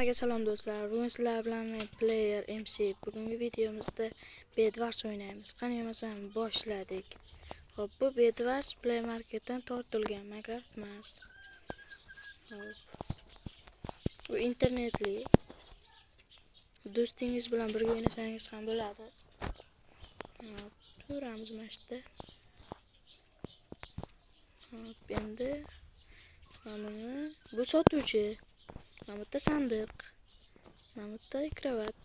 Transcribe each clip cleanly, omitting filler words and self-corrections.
Hammaga salom do'stlar. Bugun sizlar bilan Player MC. Bugungi videomizda Bedwars o'ynaymiz. Qani emasam boshladik. Xo'p, bu Bedwars Play Marketdan tortilgan Minecraft emas. Xo'p. Bu internetli. Do'stingiz bilan birga o'ynasangiz ham bo'ladi. Xo'p, turamiz mana shu yerda. Xo'p, endi bu sotuvchi. Mamutda sandiq. Mamutda kravat.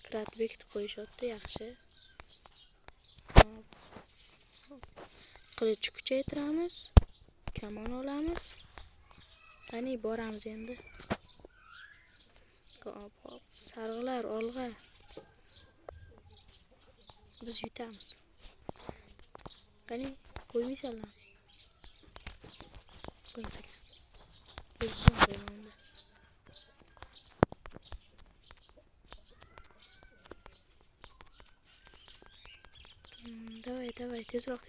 Kravat bekitib qo'yishyapti, yaxshi. Qilich kuchaytiramiz. Kamon olamiz. Qani boramiz endi. Hop, sarg'lar olg'a. Biz yutamiz. Qani qo'ymaysanlar. Qo'ymasak. Uzun qo'ymanda. Davay, tezroq.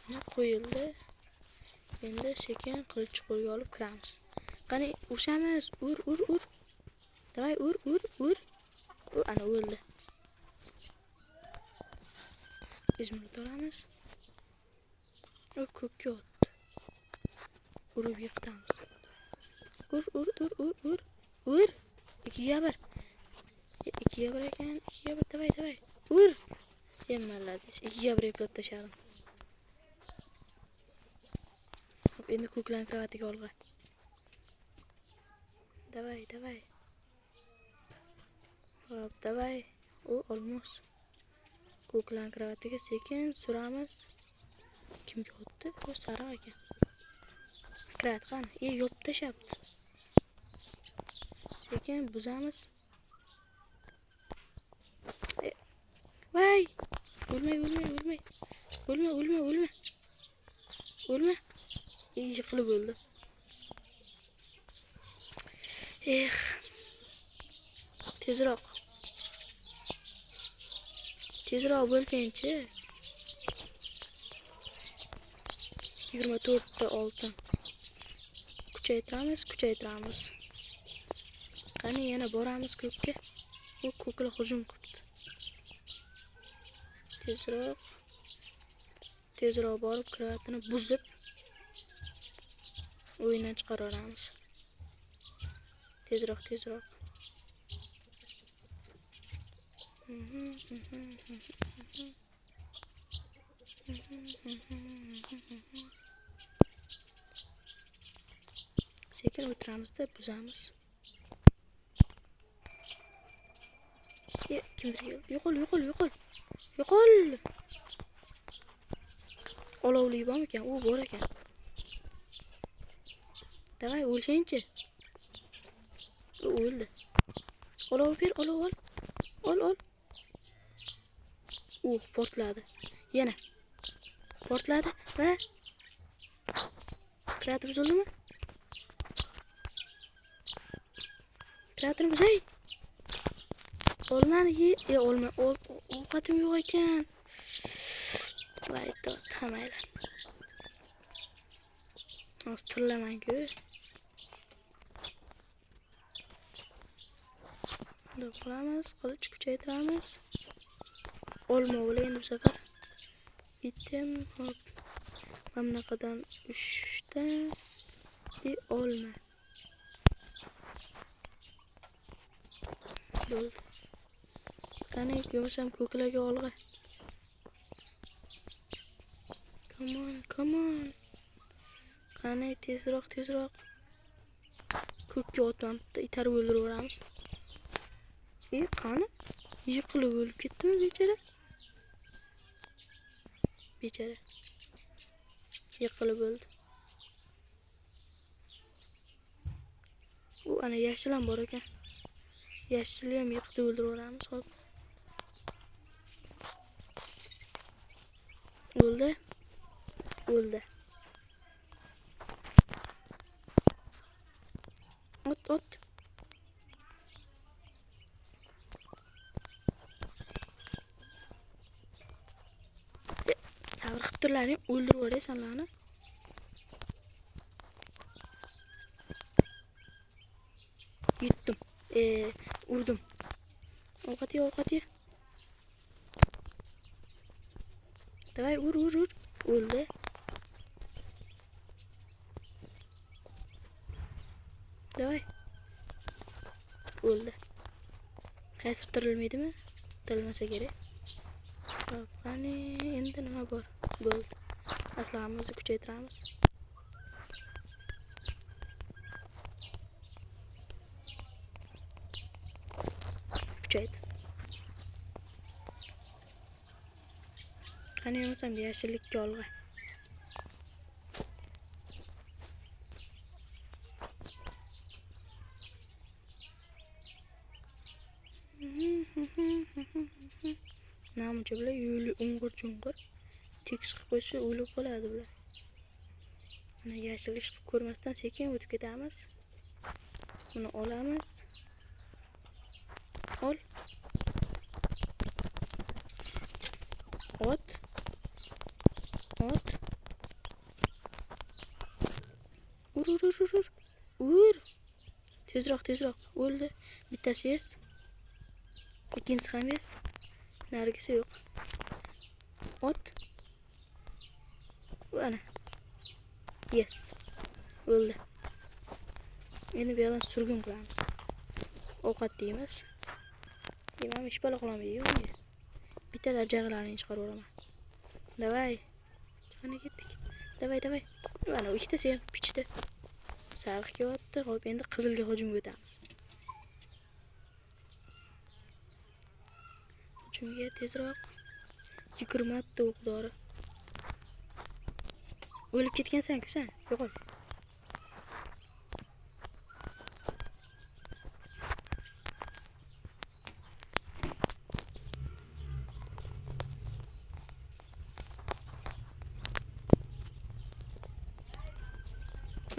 Mana qo'yildi. Endi sekin qilich qo'lga olib kiramiz. Qani uramiz, ur. Davay, ur. Ana o'ldi. Izmirni olamiz. U ko'kka otdi. Urib yiqitamiz. Ur. 2ga 1. 2ga 1 ekan. 2ga 1 davay. Ur. Yemmaladiz. 2ga 1 eplab tashladim. Hop, endi ko'klan kravatiga olg'a. Davay. Hop, davay. U olmos. Ko'klan kravatiga sekin suramiz. Kimga o'tdi? Bu sariq ekan. Kravat qani? Yopib tashlabdi. Sekin buzamiz. Vay! O'lmay. O'lma. Yiqilib o'ldi. Tezroq bo'lsangchi. 24 ta oltin. Kuchaytiramiz. Qani yana boramiz ko'kka. U ko'klar hujum qildi. Tezroq borib kravatini buzib o'yindan chiqaramiz. Tezroq. Sekin o'tiramizda buzamiz. Kimdir yo'qol. Olovli bormi ekan? U bor ekan. Davay o'lsangchi. U o'ldi. Olov ber, olov ol. Ol. Portladi. Yana. Portladi va kravat buzildimi? Kravatni buzay. Olmani olma. Ovqatim yo'q ekan. Voy, tamaylar. Ostillaman-ku. Bunday qilamiz, qilich kuchaytiramiz. Olma bo'la endi bu safar. Item, hop. Mana bunaqadan 3 ta olma. Bo'ldi. Qani yo'masam ko'klarga olg'a. Come on. Qani tezroq. Ko'kka otmamda itarib o'ldiraveramiz. Qani? Yiqilib o'lib ketdimi bechara? Yiqilib o'ldi. U ana yashil ham bor ekan. Yashilni ham yiqitib o'ldiraveramiz, hop. O'ldi. Ot. Sabr qilib turlaring, o'ldirib yuboraysanlarni. Yutdim. Urdim. Ovqat ye. Davay ur. O'ldi. Davay. O'ldi. Qaysi tirilmaydimi? Tirilmasa kerak. Hop, qani endi nima bor? Bo'ldi. Aslamizni kuchaytiramiz. Kuchaydi. Qani yo'qsam yashillikka olg'ay. Namuncha bular yo'li ungur-chungur. Tekis qilib qo'ysa o'lib qoladi bular. Mana yashillik chiqib ko'rmasdan sekin o'tib ketamiz. Buni olamiz. Ol. Ot. Ur. Tezroq. O'ldi. Bittasi yes. Ikkinchisi ham yes. Nargisi yo'q. Ot. Ana. Yes. O'ldi. Endi bu yerdan surgun qilamiz. Ovqat deymiz. Yemam ish bola qilolmaydi. Bitta darjag'alarini chiqarib olaman. Davay. Qani ketdik. Davay. Mana ikkitasi ham pichdi. Sariq kelyapti. Xo'p, endi qizilga hujumga o'tamiz. Hujumga tezroq. 20 ta o'q dori. O'lib ketgansan-ku sen. Yo'qol.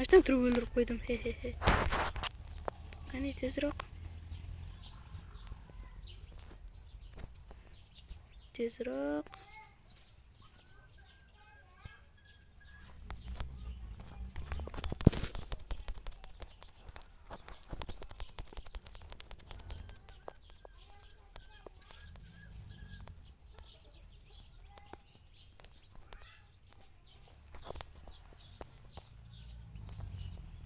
Mashtam turib o'ldirib qo'ydim. He. Qani tezroq.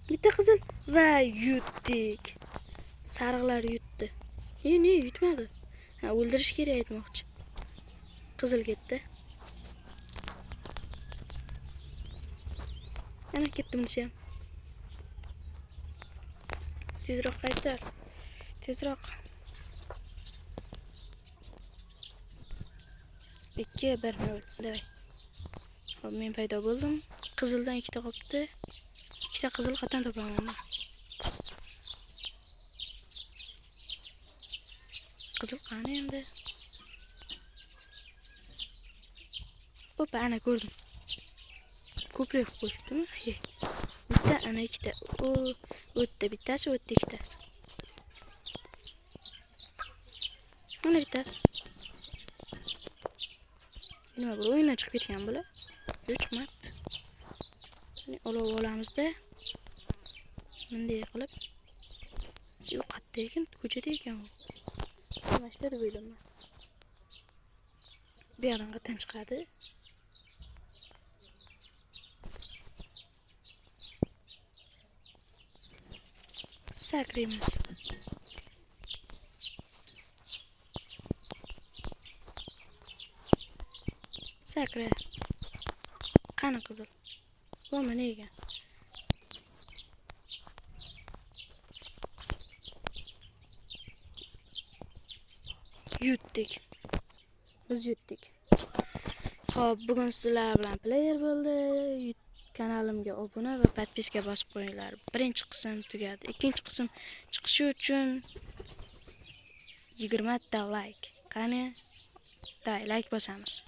Bitta qizil va yutdik. Sariqlar yutdi. Ne yutmadi. Ha, o'ldirish kerak aytmoqchi. Qizil ketdi. Ana ketdi bunisi ham. Tezroq qaytar. Tezroq. 2-1-0. Davay. Hop, men paydo bo'ldim. Qizildan 2 ta qopti. 2 ta qizil qatan topaman. Qizil qani endi. Hoppa, ana ko'rdim. Ko'prik qo'shibdimi? Bitta, ana 2 ta. O'tdi bittasi, o'tdi ikkitasi. Mana bittasi. Nima bu o'yindan chiqib ketgan bular? Yo'q, chiqmadi. Olov olamizda. Bunday qilib. Yo'q, qayerda ekan? Ko'chada ekan u. Mashta deb o'yladim. Bu yerdan qatdan chiqadi. Sakraymiz. Sakra. Qani qizil. Bu nima ekan? Yutdik. Biz yutdik. Xo'p, bugun sizlar bilan player bo'ldi. Kanalimga obuna va podpiska bosib qo'yinglar. Birinchi qism tugadi. Ikkinchi qism chiqishi uchun 20 ta like. Qani, like bosamiz.